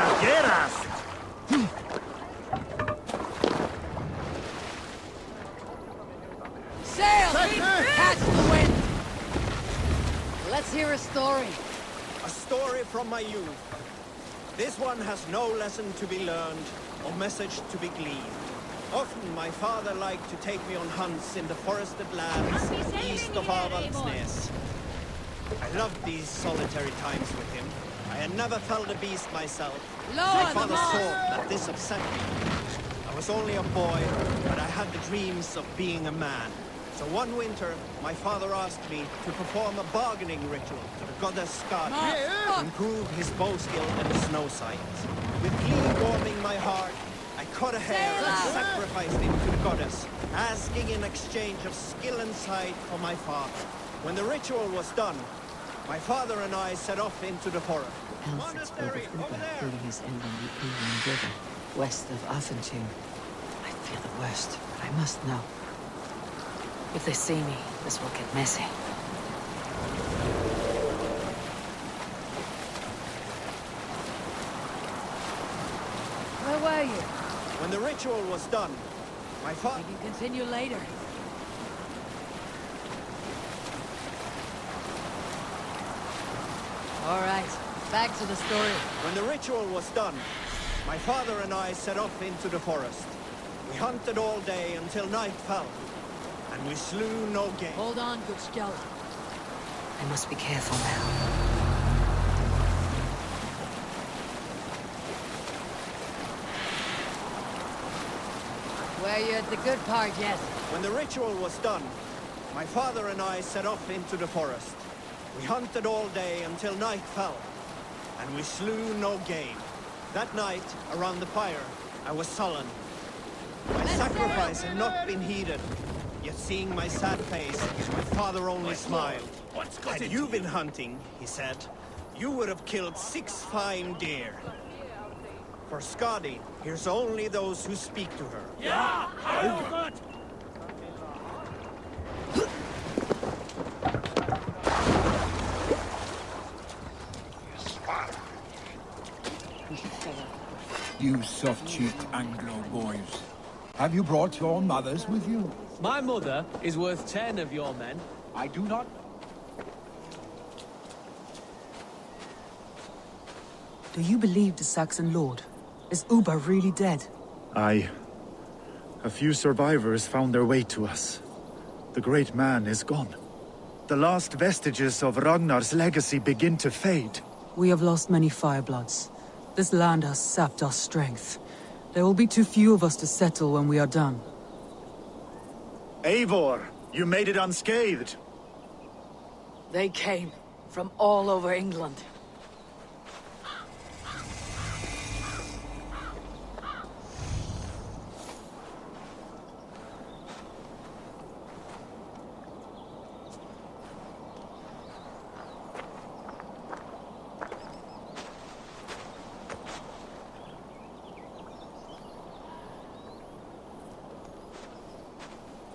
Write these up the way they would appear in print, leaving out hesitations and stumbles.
Caballeras! Sail! Catch the wind! Let's hear a story. A story from my youth. This one has no lesson to be learned, or message to be gleaned. Often my father liked to take me on hunts in the forested lands east of Avaldsnes. I loved these solitary times with him. I had never felt a beast myself. My father saw that this upset me. I was only a boy, but I had the dreams of being a man. So one winter, my father asked me to perform a bargaining ritual to the goddess Skadi to improve his bow skill and snow sight. With glee warming my heart, I cut a hare and sacrificed him to the goddess, asking in exchange of skill and sight for my father. When the ritual was done, my father and I set off into the forest. Elfred spoke of Uber holding his end on the Eivor River, west of Afentune. I fear the worst, but I must know. If they see me, this will get messy. Where were you? When the ritual was done, my father... We can continue later. All right, back to the story. When the ritual was done, my father and I set off into the forest. We hunted all day until night fell, and we slew no game. Hold on, good Skella. I must be careful now. Were you at the good part yet? When the ritual was done, my father and I set off into the forest. We hunted all day until night fell, and we slew no game. That night, around the fire, I was sullen. My sacrifice had not been heeded, yet seeing my sad face, my father only smiled. Had you been hunting, he said, you would have killed 6 fine deer. For Skadi, here's only those who speak to her. Yeah! Good! You soft-cheeked Anglo boys. Have you brought your mothers with you? My mother is worth 10 of your men. I do not... Do you believe the Saxon lord? Is Uber really dead? Aye. A few survivors found their way to us. The great man is gone. The last vestiges of Ragnar's legacy begin to fade. We have lost many firebloods. This land has sapped our strength. There will be too few of us to settle when we are done. Eivor, you made it unscathed. They came from all over England.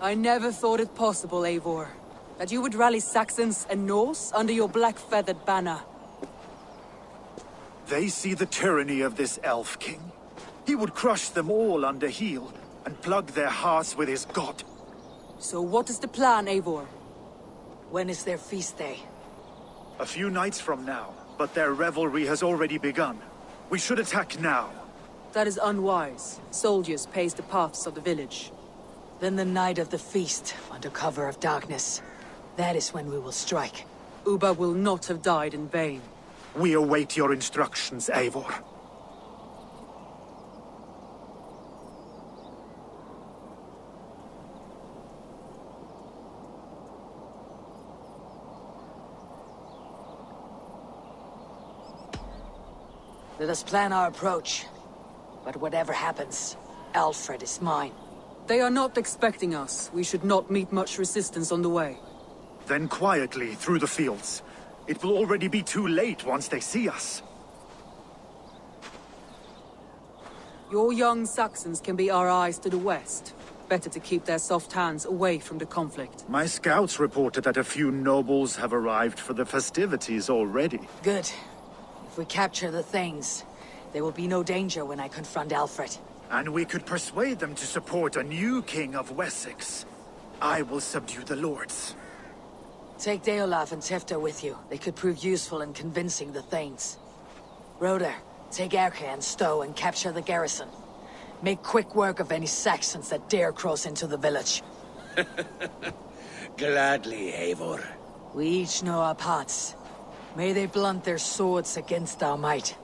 I never thought it possible, Eivor, that you would rally Saxons and Norse under your black-feathered banner. They see the tyranny of this elf king. He would crush them all under heel and plug their hearts with his god. So what is the plan, Eivor? When is their feast day? A few nights from now, but their revelry has already begun. We should attack now. That is unwise. Soldiers pace the paths of the village. Then the night of the feast, under cover of darkness. That is when we will strike. Uba will not have died in vain. We await your instructions, Eivor. Let us plan our approach. But whatever happens, Alfred is mine. They are not expecting us. We should not meet much resistance on the way. Then quietly through the fields. It will already be too late once they see us. Your young Saxons can be our eyes to the west. Better to keep their soft hands away from the conflict. My scouts reported that a few nobles have arrived for the festivities already. Good. If we capture the Thanes, There will be no danger when I confront Alfred. And we could persuade them to support a new king of Wessex. I will subdue the lords. Take Deolaf and Tifta with you. They could prove useful in convincing the Thanes. Roder, take Erke and Stowe and capture the garrison. Make quick work of any Saxons that dare cross into the village. Gladly, Eivor. We each know our parts. May they blunt their swords against our might.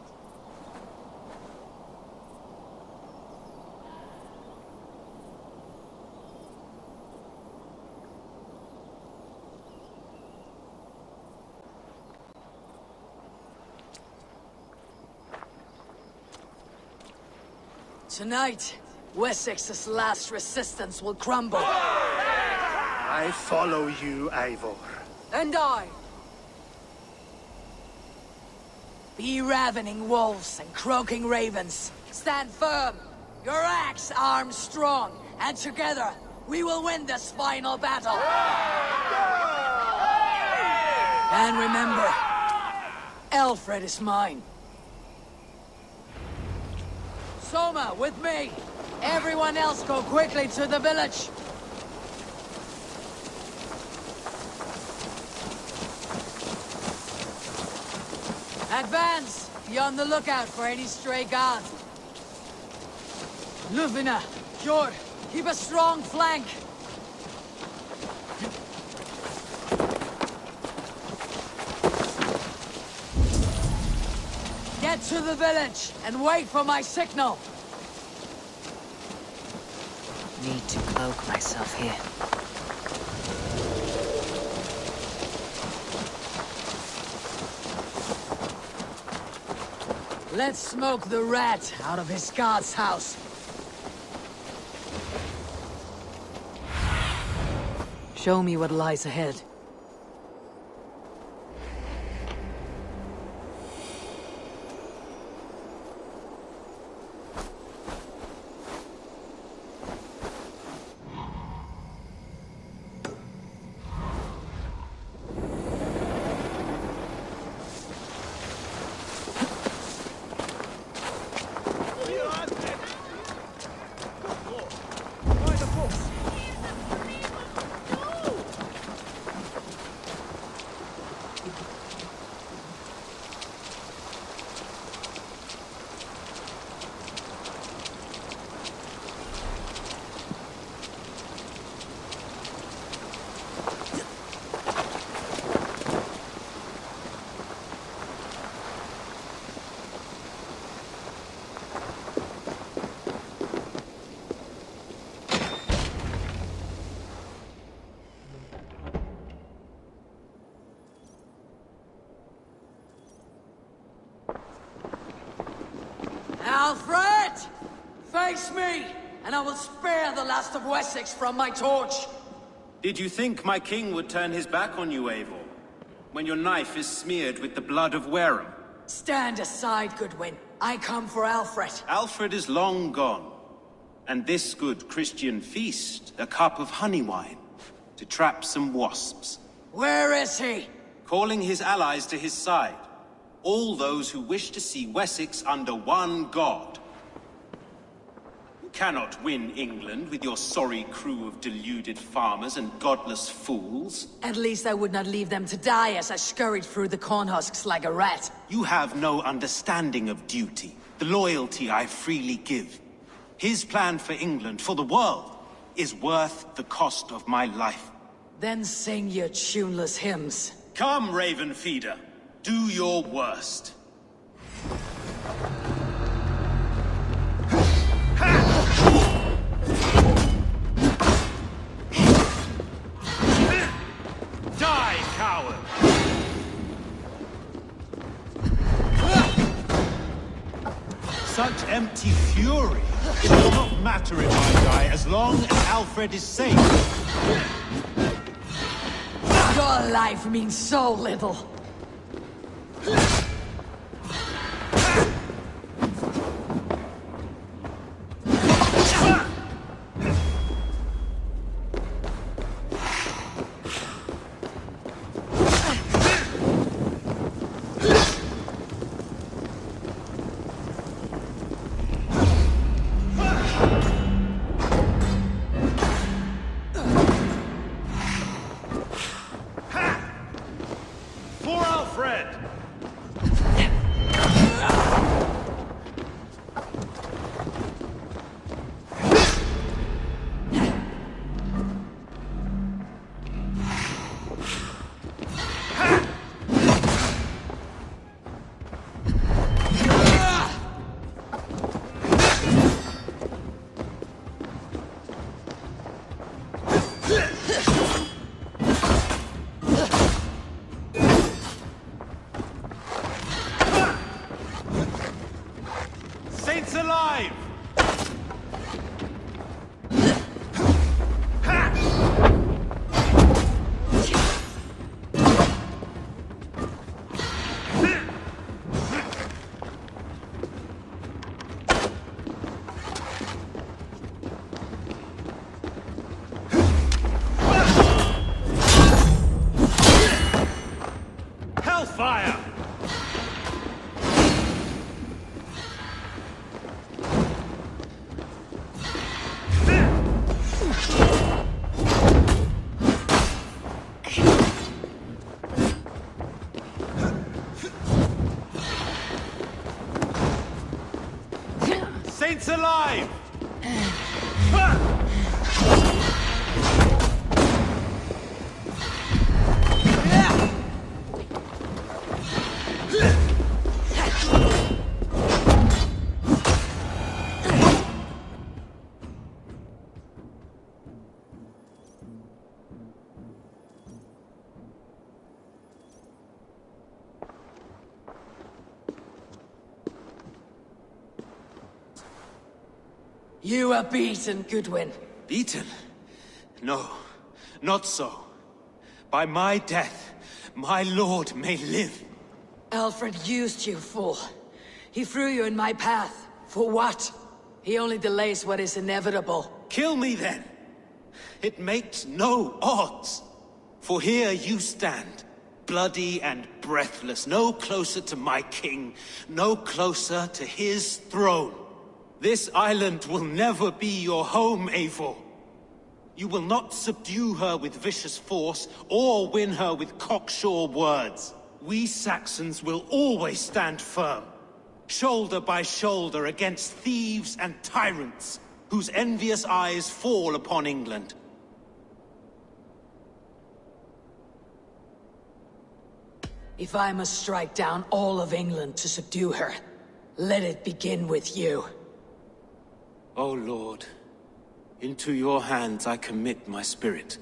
Tonight, Wessex's last resistance will crumble. I follow you, Eivor. And I. Be ravening wolves and croaking ravens. Stand firm. Your axe armed strong. And together, we will win this final battle. And remember, Alfred is mine. Soma, with me! Everyone else go quickly to the village! Advance! Be on the lookout for any stray guards. Lufina, Kjotve, keep a strong flank! Get to the village and wait for my signal. Need to cloak myself here. Let's smoke the rat out of his guard's house. Show me what lies ahead. Alfred! Face me, and I will spare the last of Wessex from my torch! Did you think my king would turn his back on you, Eivor? When your knife is smeared with the blood of Wareham? Stand aside, Goodwin. I come for Alfred. Alfred is long gone. And this good Christian feast, a cup of honey wine, to trap some wasps. Where is he? Calling his allies to his side. All those who wish to see Wessex under one god. You cannot win England with your sorry crew of deluded farmers and godless fools. At least I would not leave them to die as I scurried through the corn husks like a rat. You have no understanding of duty, the loyalty I freely give. His plan for England, for the world, is worth the cost of my life. Then sing your tuneless hymns. Come, Raven Feeder. Do your worst. Die, coward! Such empty fury. It will not matter if I die, as long as Alfred is safe. Your life means so little. alive! Hellfire! Saints alive! You are beaten, Goodwin. Beaten? No, not so. By my death, my lord may live. Alfred used you, fool. He threw you in my path. For what? He only delays what is inevitable. Kill me then. It makes no odds. For here you stand, bloody and breathless, no closer to my king, no closer to his throne. This island will never be your home, Eivor. You will not subdue her with vicious force, or win her with cocksure words. We Saxons will always stand firm, shoulder by shoulder against thieves and tyrants, whose envious eyes fall upon England. If I must strike down all of England to subdue her, let it begin with you. O Lord, into your hands I commit my spirit.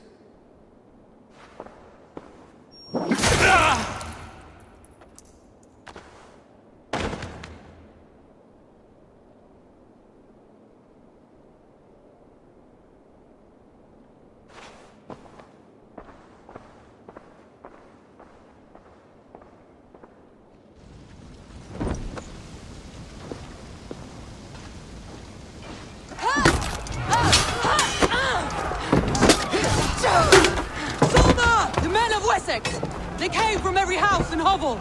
They came from every house and hovel!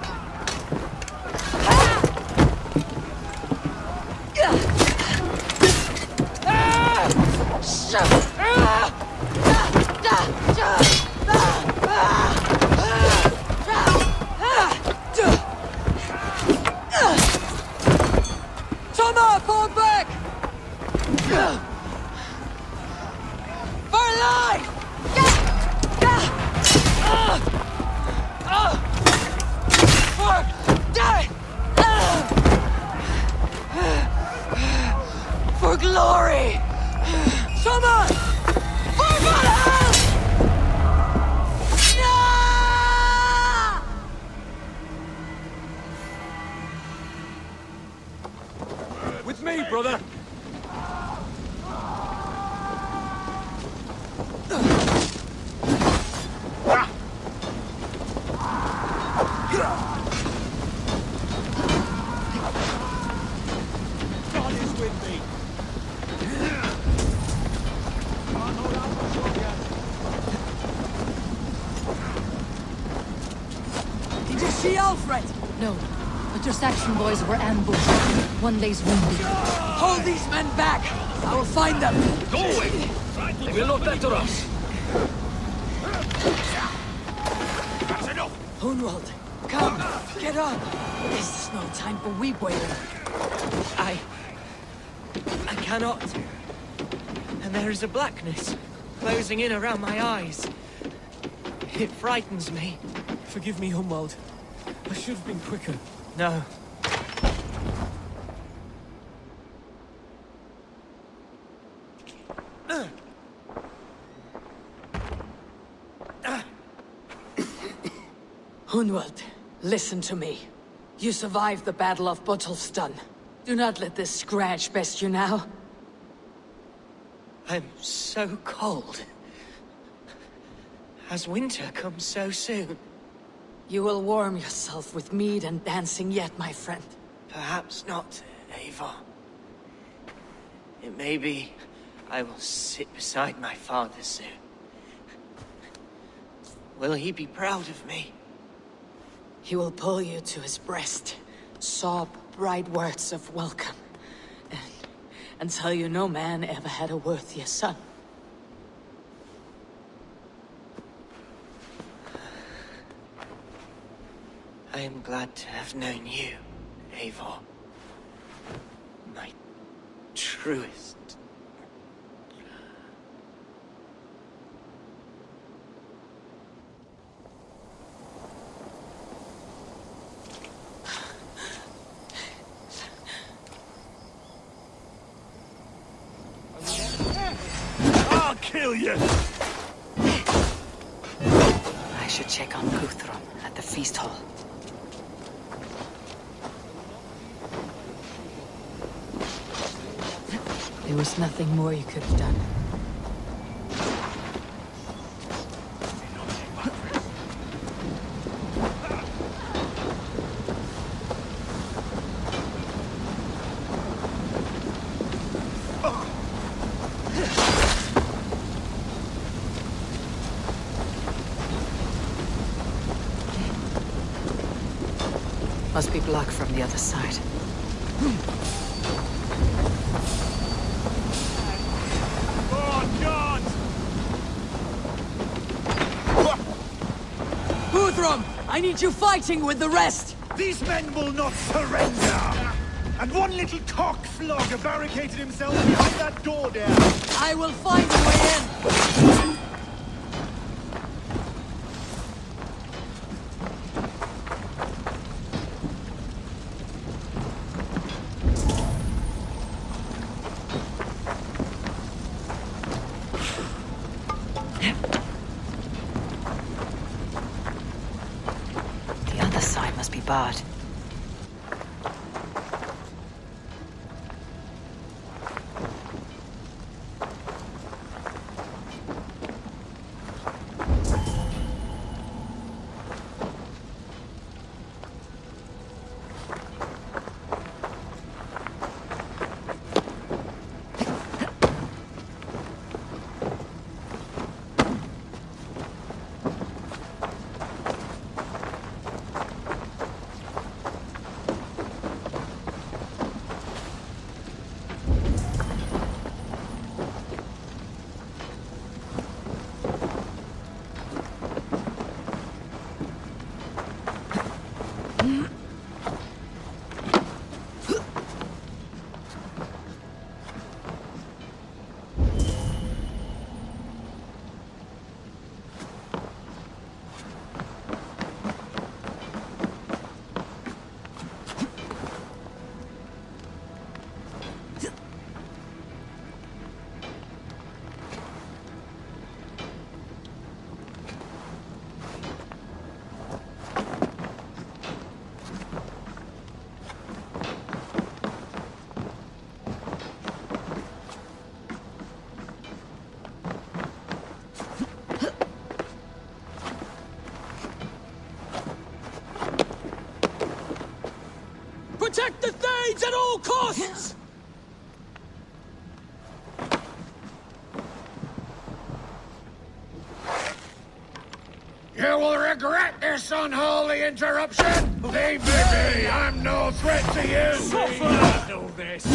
Toma, fall back! For life! For glory! Summer! For Valhalla! With me, brother! See Alfred? No, but your Saxon boys were ambushed. One lays wounded. Hold these men back! I will find them! Going! Will not better us! That's enough! Hunwald, come! Get up! This is no time for weep wailing. I cannot. And there is a blackness closing in around my eyes. It frightens me. Forgive me, Hunwald. I should have been quicker. No. Hunwald, listen to me. You survived the Battle of Bottleston. Do not let this scratch best you now. I'm so cold. Has winter come so soon? You will warm yourself with mead and dancing yet, my friend. Perhaps not, Eivor. It may be I will sit beside my father soon. Will he be proud of me? He will pull you to his breast, sob bright words of welcome, and tell you no man ever had a worthier son. I am glad to have known you, Eivor. My truest. I'll kill you! I should check on Guthrum at the feast hall. There was nothing more you could have done. Must be blocked from the other side. Oh, God! Guthrum! I need you fighting with the rest! These men will not surrender! And one little cockflogger barricaded himself behind that door there! I will find a way in! The other side must be barred. Protect the Thanes at all costs! You will regret this unholy interruption! Leave me be! I'm no threat to you! Suffer! Do this!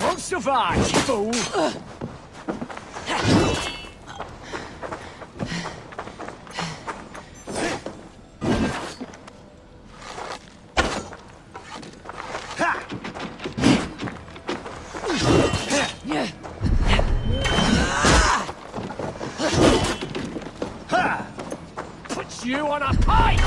Won't survive, fool! Put you on a pike!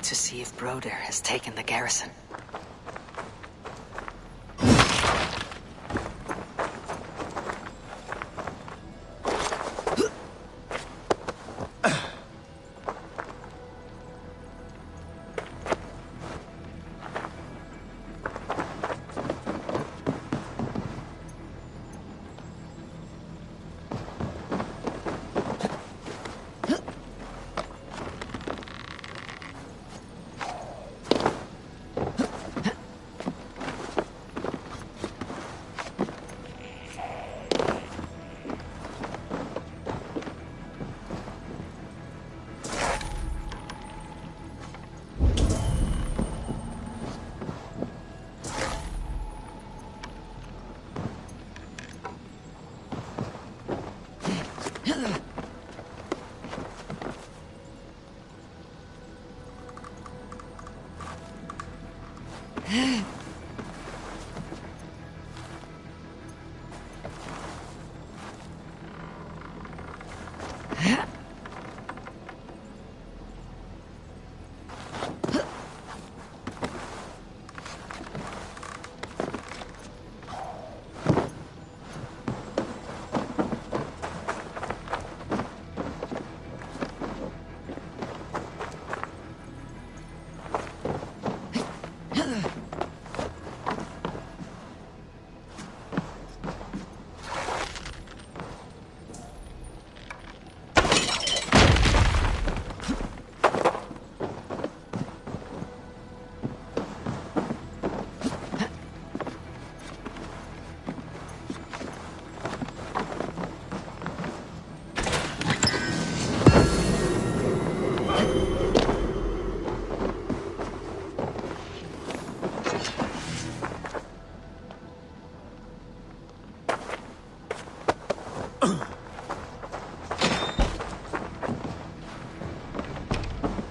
to see if Broder has taken the garrison.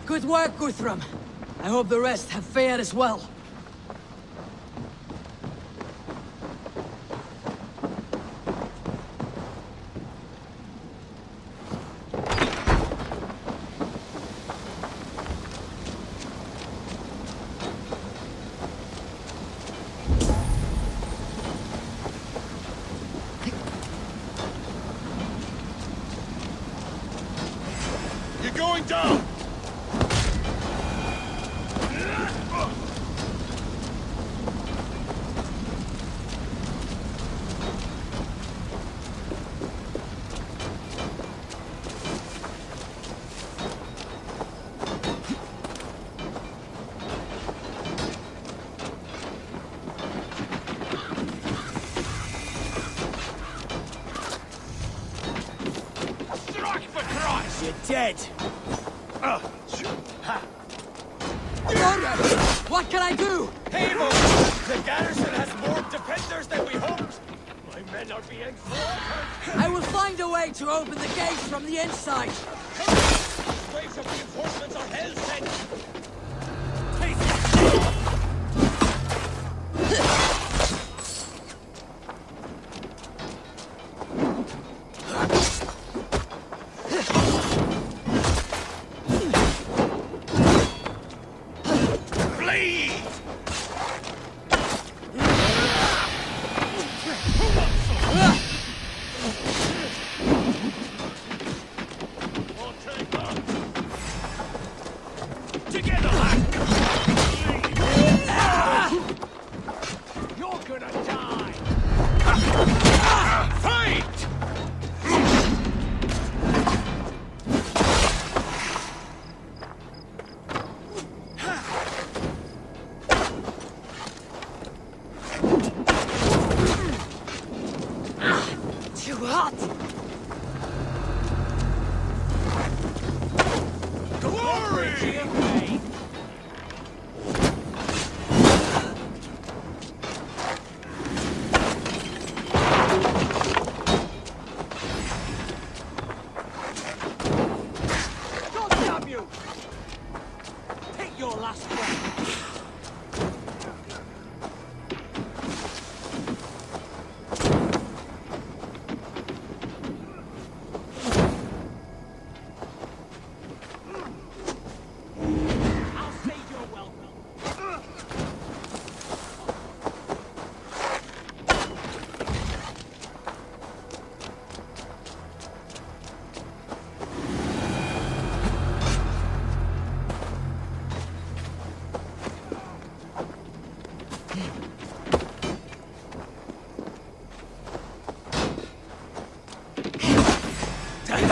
Good work, Guthrum. I hope the rest have fared as well. You're going down! You're dead. What can I do? Eivor! The garrison has more defenders than we hoped! My men are being slaughtered! I will find a way to open the gates from the inside. Waves of reinforcements are hell sent!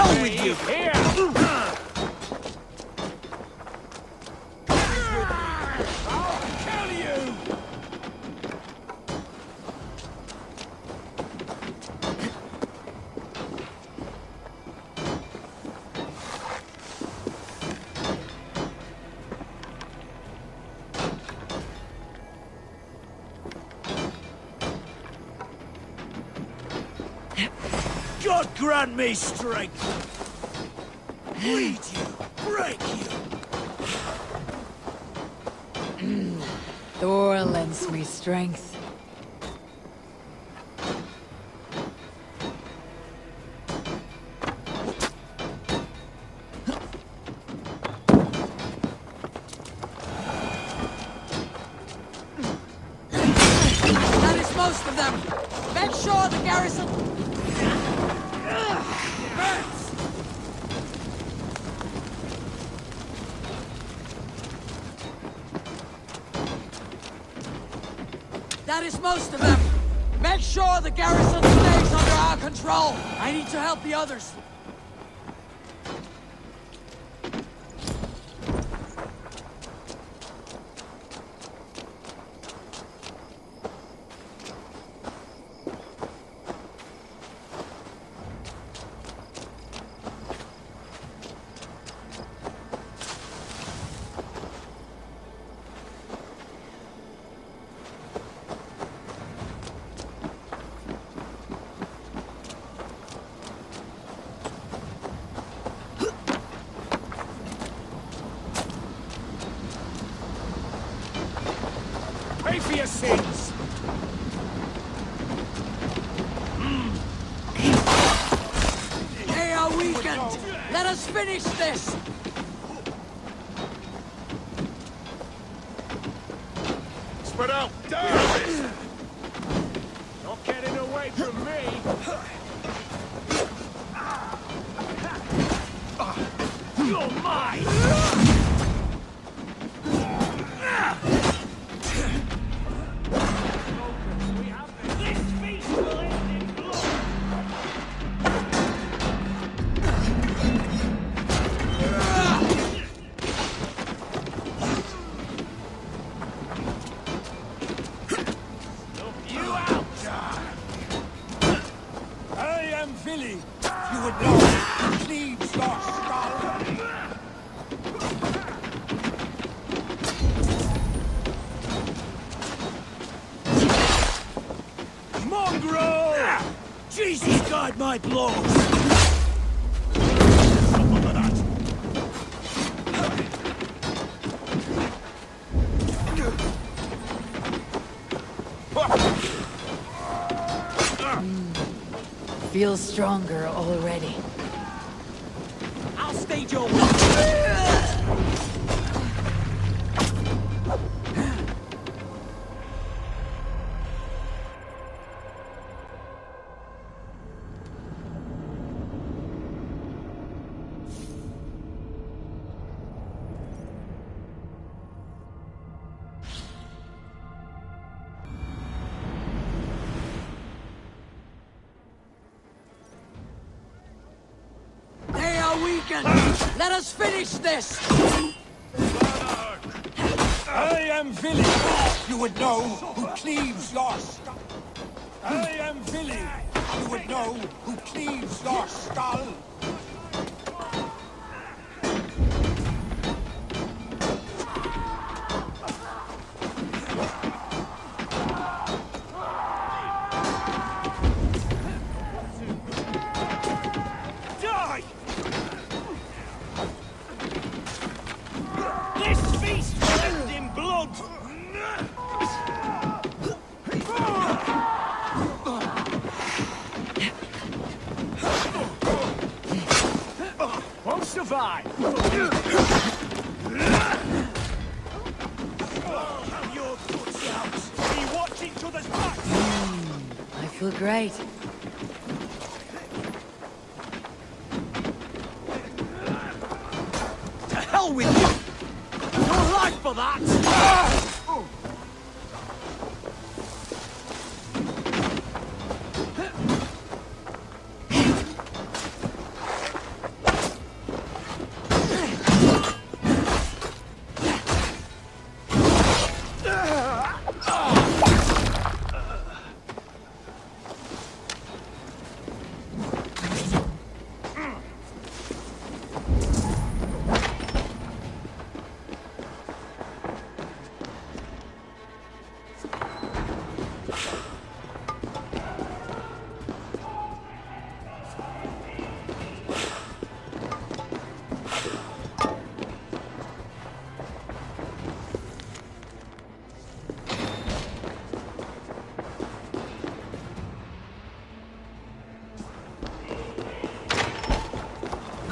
hell with you! Here! I'll kill you! God grant me strength! Bleed you! Break you! Thor lends me strength. That is most of them! Make sure the garrison... That is most of them! Make sure the garrison stays under our control! I need to help the others! Pay for your sins! They are weakened! Let us finish this! Spread out! Down! Not getting away from me! You're mine! This feast will end in blood! You out! I am Vili. You would know who cleaves your skull. Mongrel! Jesus guide my blows! Feel stronger already. I'll stage your They are weakened! Let us finish this! I am Vili. You would know who cleaves your skull. I am Vili. You would know who cleaves your skull. die! This feast will end in blood! Won't survive! Have your guts out! We watch each other's backs! I feel great. To hell with you! Your life for that!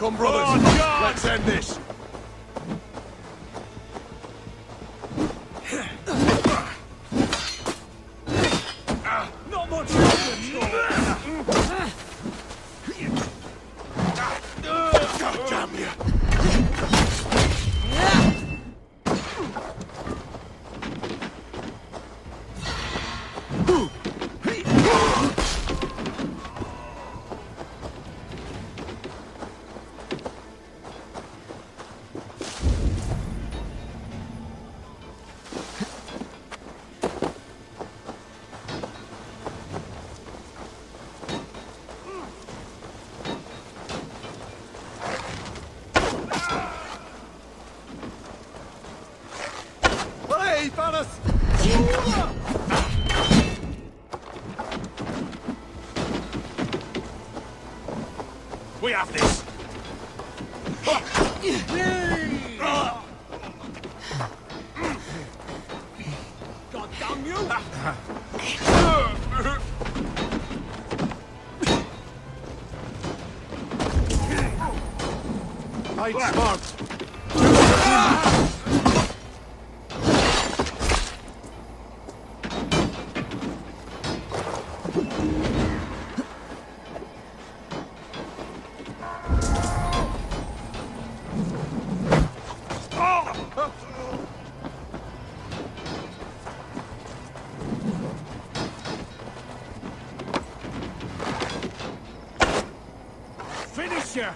Come, brothers. Let's end this. Not much longer, God damn you. Hey, Thanos! We have this. God damn you! Fight smart. Finish you!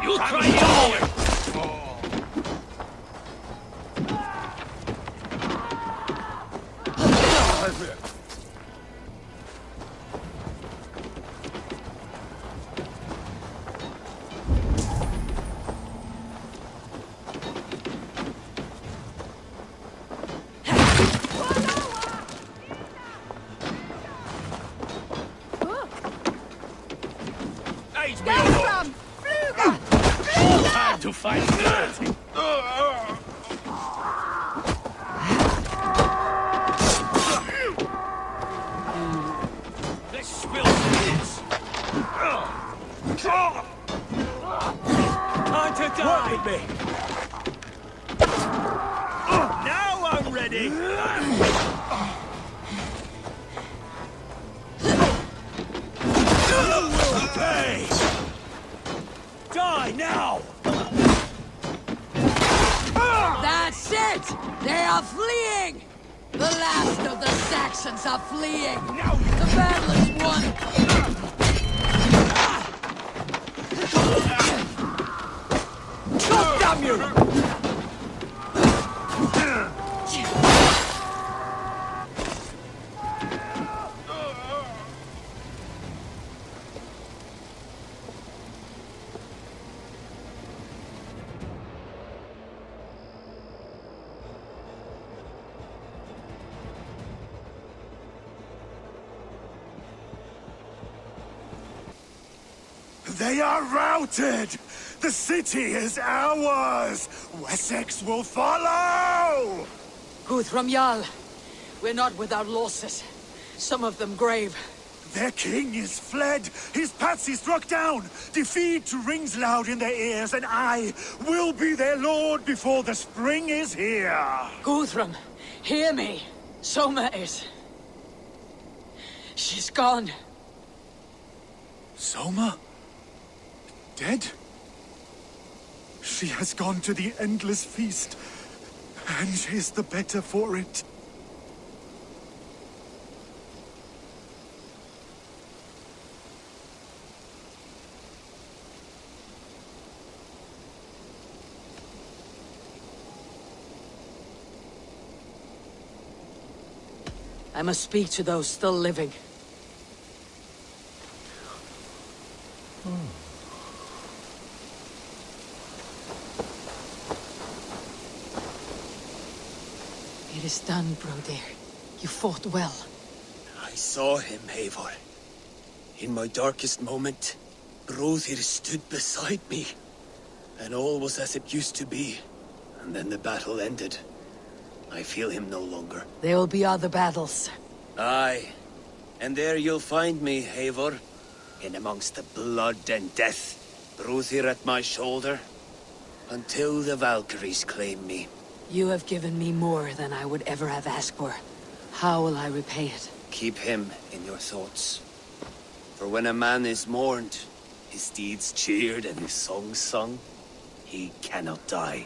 You try your time to fight dirty. Let's spill this. Time to die! Work with me! Now I'm ready! You will pay! Die now! That's it! They are fleeing! The last of the Saxons are fleeing! Now you The battle is won! God damn you! They are routed! The city is ours! Wessex will follow! Guthrum Jarl, we're not without losses. Some of them grave. Their king is fled! His patsy struck down! Defeat rings loud in their ears, and I will be their lord before the spring is here! Guthrum, hear me. Soma is... She's gone. Soma? Dead? She has gone to the endless feast, and is the better for it. I must speak to those still living. It is done, Brodir. You fought well. I saw him, Eivor. In my darkest moment, Brothir stood beside me. And all was as it used to be. And then the battle ended. I feel him no longer. There will be other battles. Aye. And there you'll find me, Eivor. In amongst the blood and death. Brothir at my shoulder. Until the Valkyries claim me. You have given me more than I would ever have asked for. How will I repay it? Keep him in your thoughts. For when a man is mourned, his deeds cheered and his songs sung, he cannot die.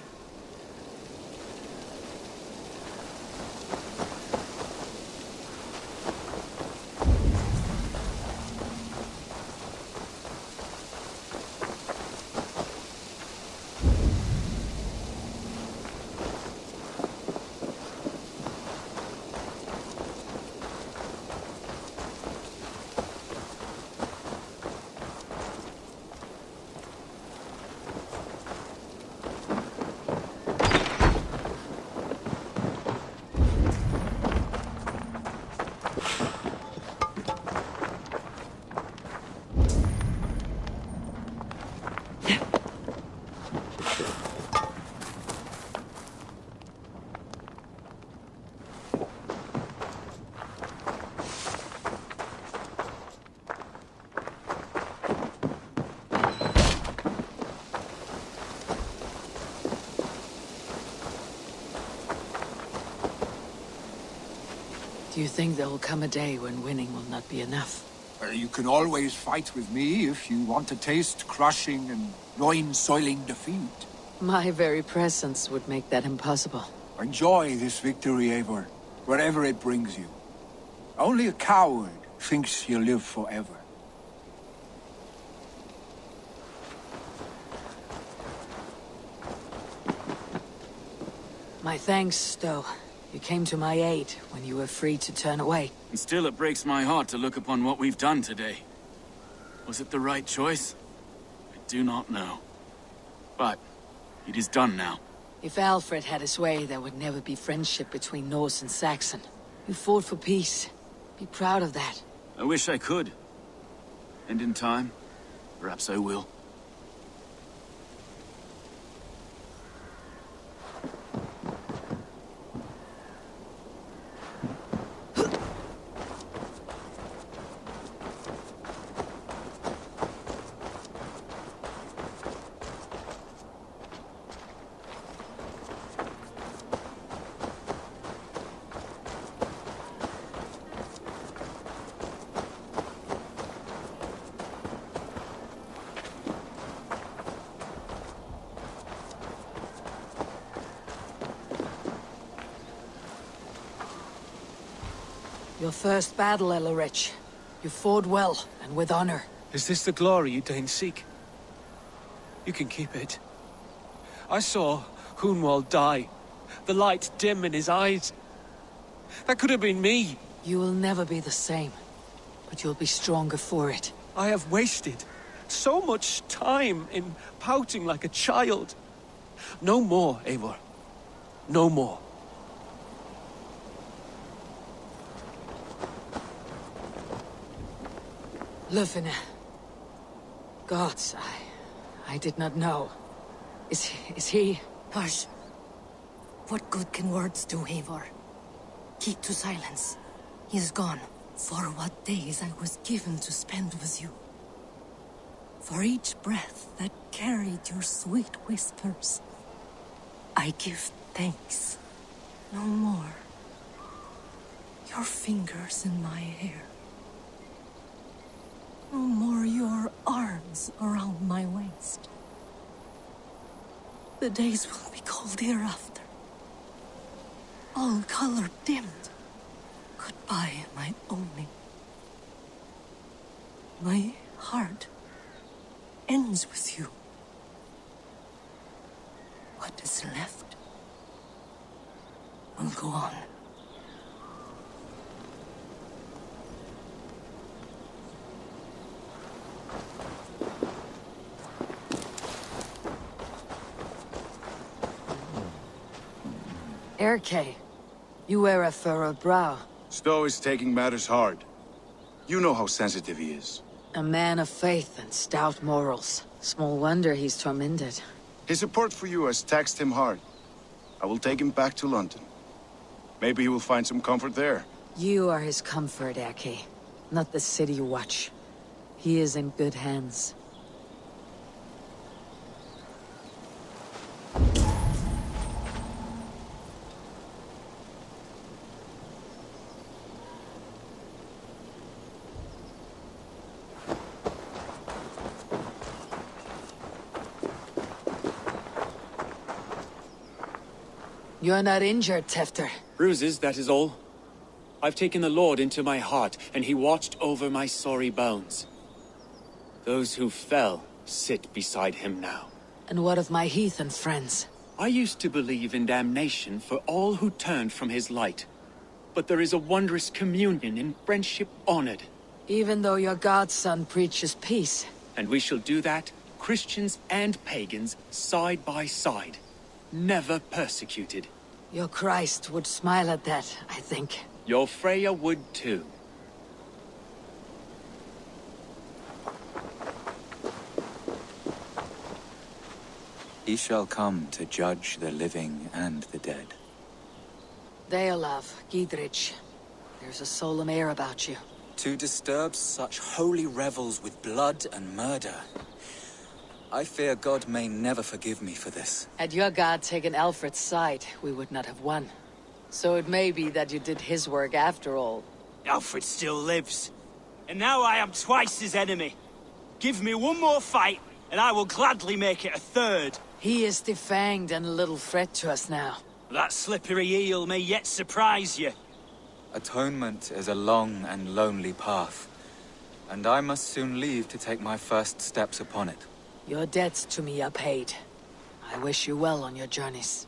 Do you think there will come a day when winning will not be enough? You can always fight with me if you want to taste crushing and loin-soiling defeat. My very presence would make that impossible. Enjoy this victory, Eivor, wherever it brings you. Only a coward thinks he'll live forever. My thanks, though. You came to my aid when you were free to turn away. And still it breaks my heart to look upon what we've done today. Was it the right choice? I do not know. But it is done now. If Alfred had his way, there would never be friendship between Norse and Saxon. You fought for peace. Be proud of that. I wish I could. And in time, perhaps I will. Your first battle, Elorich. You fought well, and with honor. Is this the glory you deign seek? You can keep it. I saw Hunwald die. The light dim in his eyes. That could have been me. You will never be the same, but you'll be stronger for it. I have wasted so much time in pouting like a child. No more, Eivor. No more. Lufina. Gods, I did not know. Is he... Hush. What good can words do, Eivor? Keep to silence. He is gone. For what days I was given to spend with you. For each breath that carried your sweet whispers. I give thanks. No more. Your fingers in my hair. No more your arms around my waist. The days will be cold hereafter. All color dimmed. Goodbye, my only. My heart ends with you. What is left will go on. Erke, you wear a furrowed brow. Stowe is taking matters hard. You know how sensitive he is. A man of faith and stout morals. Small wonder he's tormented. His support for you has taxed him hard. I will take him back to London. Maybe he will find some comfort there. You are his comfort, Ake. Not the city watch. He is in good hands. You're not injured, Tefter. Bruises, that is all. I've taken the Lord into my heart, and he watched over my sorry bones. Those who fell sit beside him now. And what of my heathen friends? I used to believe in damnation for all who turned from his light. But there is a wondrous communion in friendship honored. Even though your godson preaches peace. And we shall do that, Christians and pagans, side by side. Never persecuted. Your Christ would smile at that, I think. Your Freya would too. He shall come to judge the living and the dead. Deolav, Gidrich. There's a solemn air about you. To disturb such holy revels with blood and murder. I fear God may never forgive me for this. Had your god taken Alfred's side, we would not have won. So it may be that you did his work after all. Alfred still lives. And now I am twice his enemy. Give me one more fight, and I will gladly make it a third. He is defanged and a little threat to us now. That slippery eel may yet surprise you. Atonement is a long and lonely path, and I must soon leave to take my first steps upon it. Your debts to me are paid. I wish you well on your journeys.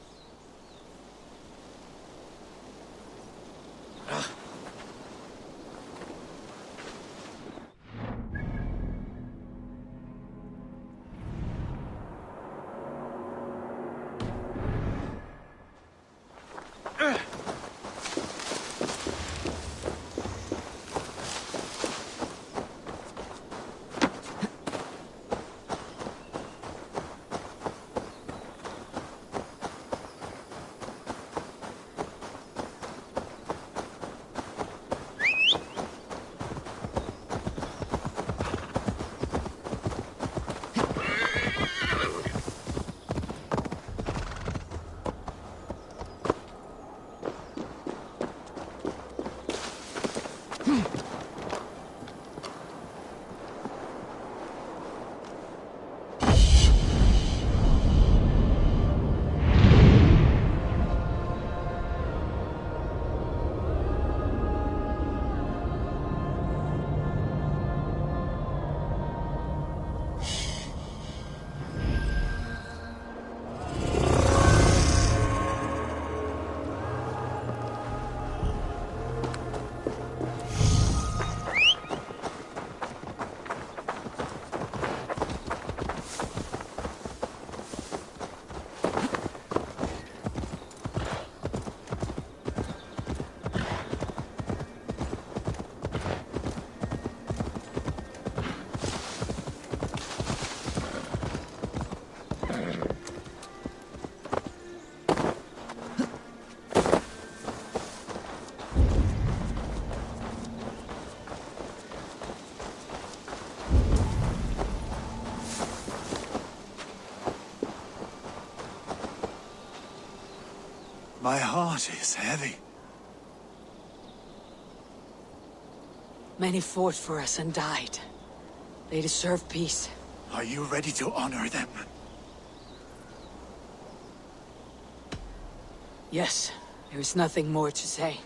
My heart is heavy. Many fought for us and died. They deserve peace. Are you ready to honor them? Yes, there is nothing more to say.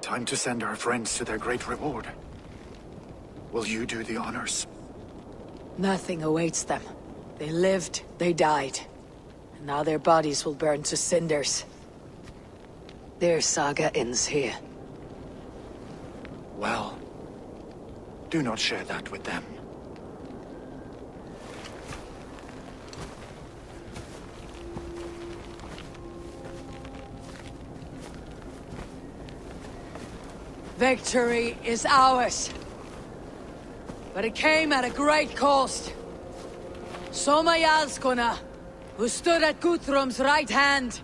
Time to send our friends to their great reward. Will you do the honors? Nothing awaits them. They lived, they died. And now their bodies will burn to cinders. Their saga ends here. Well, do not share that with them. Victory is ours. But it came at a great cost. Soma Jarlskona, who stood at Guthrum's right hand.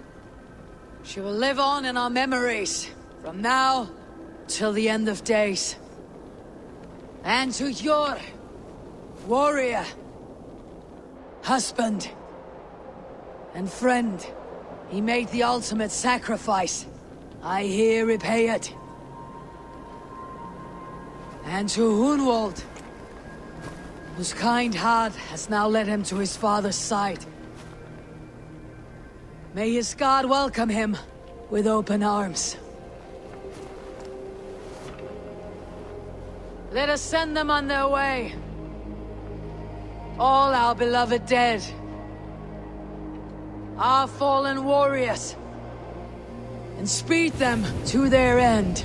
She will live on in our memories, from now till the end of days. And to your warrior, husband, and friend, he made the ultimate sacrifice. I here repay it. And to Hunwald, whose kind heart has now led him to his father's side. May his God welcome him with open arms. Let us send them on their way. All our beloved dead. Our fallen warriors. And speed them to their end.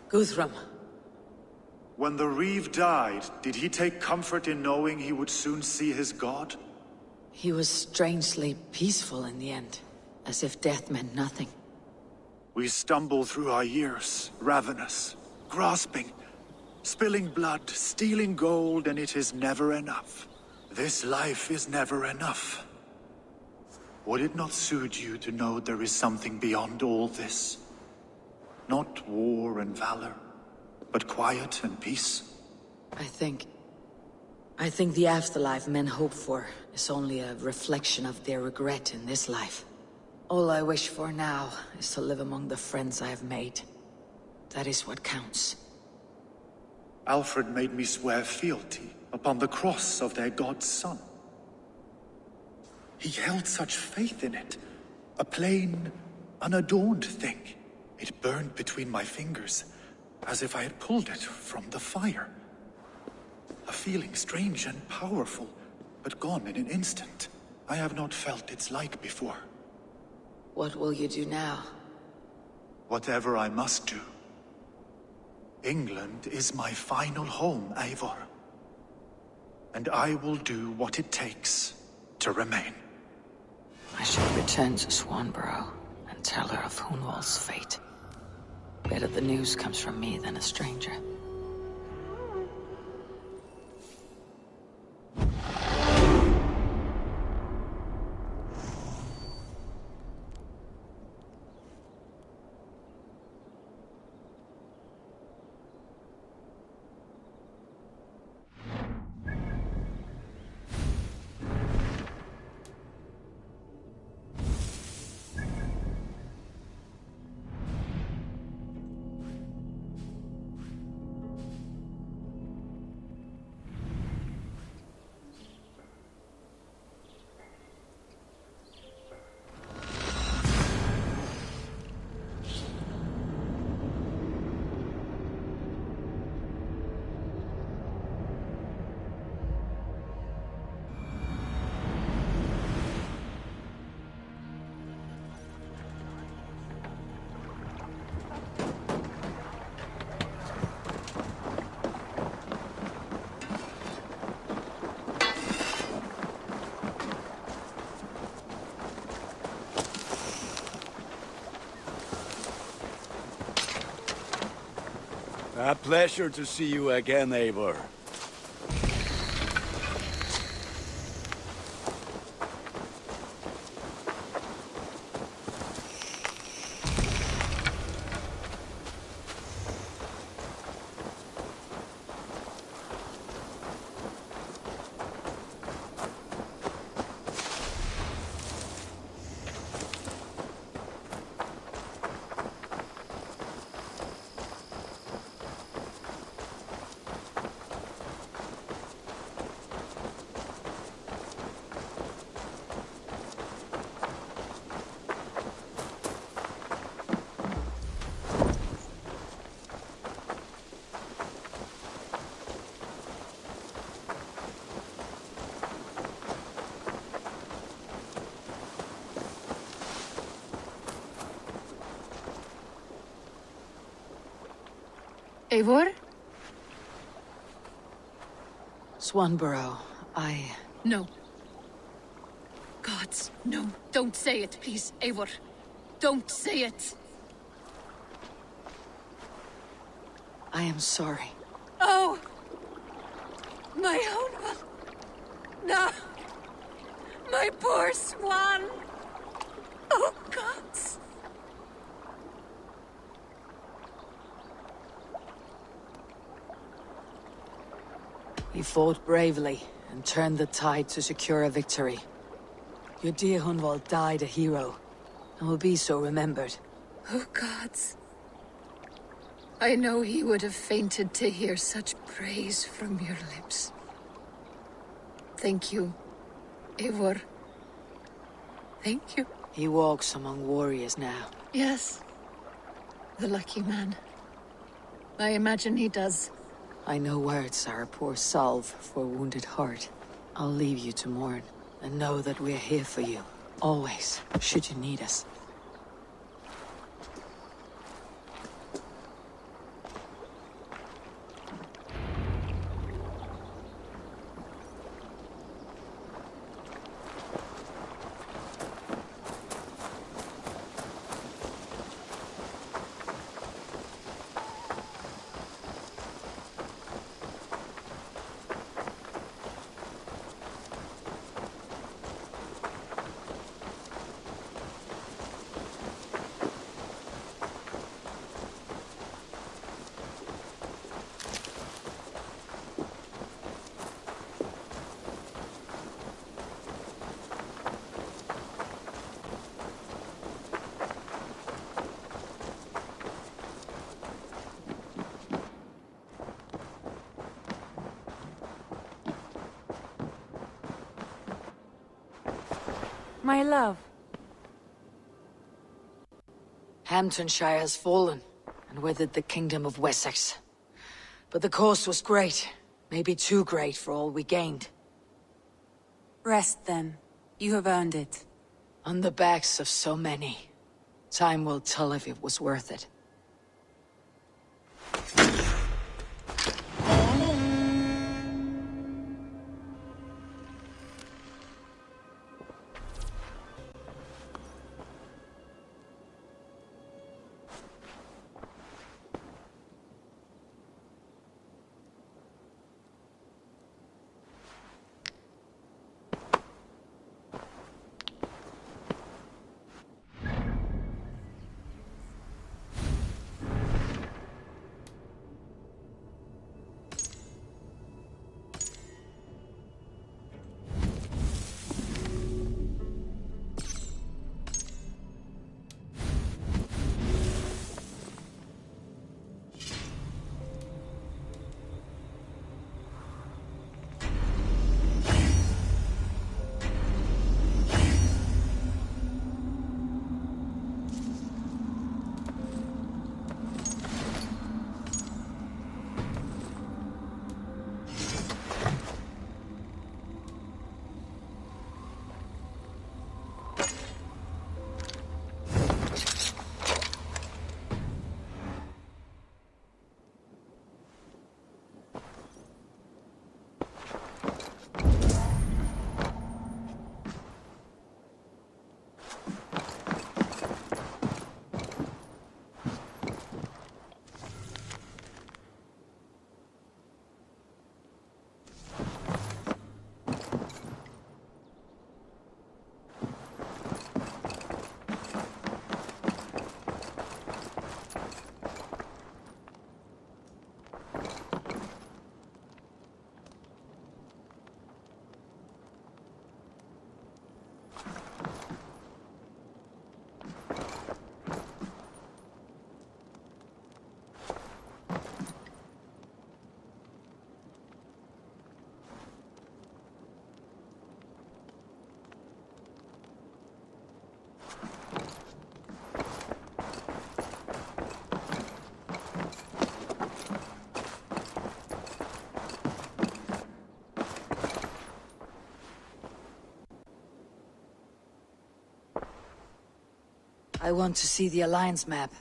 Guthrum. When the Reeve died, did he take comfort in knowing he would soon see his god? He was strangely peaceful in the end, as if death meant nothing. We stumble through our years, ravenous, grasping, spilling blood, stealing gold, and it is never enough. This life is never enough. Would it not suit you to know there is something beyond all this? Not war and valor, but quiet and peace? I think the afterlife men hope for is only a reflection of their regret in this life. All I wish for now is to live among the friends I have made. That is what counts. Alfred made me swear fealty upon the cross of their god's son. He held such faith in it, a plain, unadorned thing. It burned between my fingers, as if I had pulled it from the fire. A feeling strange and powerful, but gone in an instant. I have not felt its like before. What will you do now? Whatever I must do. England is my final home, Eivor. And I will do what it takes to remain. I should return to Swanborough and tell her of Hunwald's fate. Better the news comes from me than a stranger. A pleasure to see you again, Eivor. Eivor? Swanborough, No. Gods, no. Don't say it, please, Eivor. Don't say it. I am sorry. Oh! My own one! No! My poor swan! Oh, gods! You fought bravely and turned the tide to secure a victory. Your dear Hunwald died a hero, and will be so remembered. Oh, gods. I know he would have fainted to hear such praise from your lips. Thank you, Eivor. Thank you. He walks among warriors now. Yes. The lucky man. I imagine he does. I know words are a poor salve for a wounded heart. I'll leave you to mourn, and know that we're here for you. Always, should you need us. My love. Hamptonshire has fallen, and with it the kingdom of Wessex. But the cost was great, maybe too great for all we gained. Rest then. You have earned it. On the backs of so many. Time will tell if it was worth it. I want to see the Alliance map.